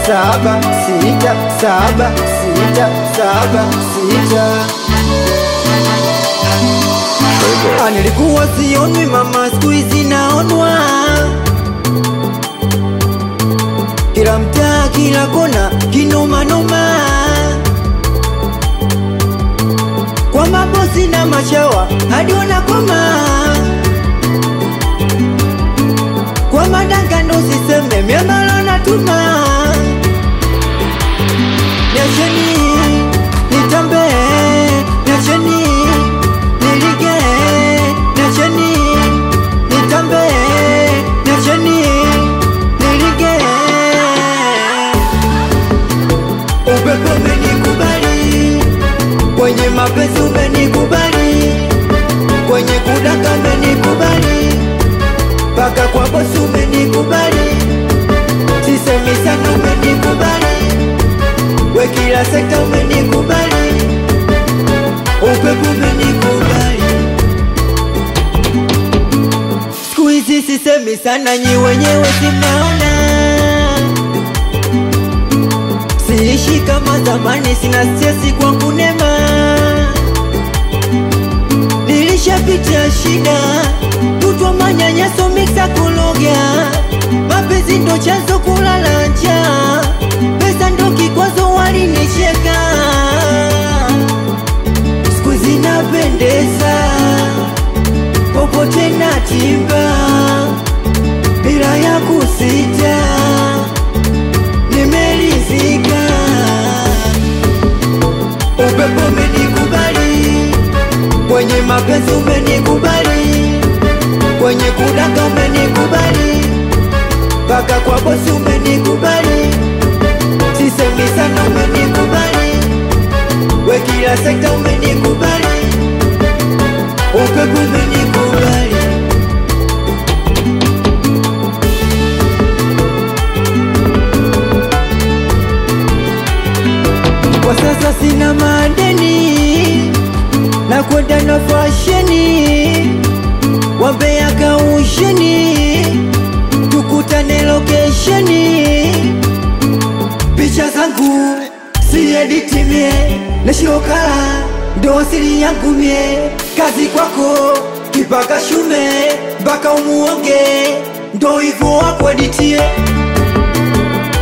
7 6 7 6 7 6. Nilikuwa sionwi mama, siku hizi naonwa. Kila mtaa kila kona kinoma noma, kwa mabosi na mashawa hadi wanakoma. Kwa madanga ndo siseme miamala natuma. Niacheni nitambe, niacheni nilige, niacheni nitambe, niacheni nilige. Upepo umenikubali, kwenye mapenzi umenikubali, kwenye kudanga umenikubali, paka kwa bosi umenikubali, sisemi sana umenikubali, we kila sekta umenikubali, upepo umenikubali. Siku hizi sisemi sana, nyi wenyewe simnaona. Siishi kama zamani, sina stresi kwa kunema. Nilishapitia shida, kutwa manyanyaso mixa kuloga. Mapenzi ndo chanzo kulala njaa, pesa ndo kikwazo walinicheka. Siku zinapendeza, popote natimba, bila ya kusita, nimeridhika. Upepo umenikubali, kwenye mapenzi umenikubali, kwenye kudanga umenikubali, paka kwa bosi umenikubali, sisemi sana umenikubali, we kila sekta umenikubali, upepo umenikubali. Kwa sasa sina madeni, na kwenda na fasheni, wambea kausheni, tukutane lokesheni. Picha zangu si editi mie, neshirokala ndo asili yangu mie. Kazi kwako kipaka shume, baka umuonge, ndo hivyo wako editie.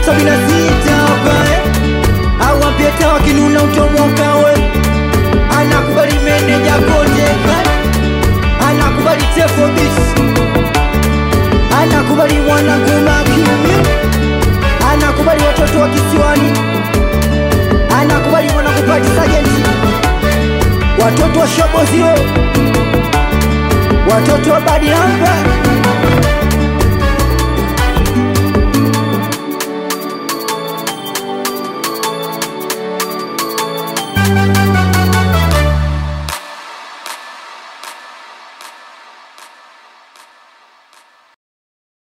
76 hapa awampieta wakinuna utomoka we. Anakubali meneja Kondeka, anakubali Tefo Beats, anakubali mwanangu Makimi, anakubali watoto wa kisiwani, anakubali mwanangu Pati Sajenti, watoto wa Shobo Zero, watoto wa Badi Hamba.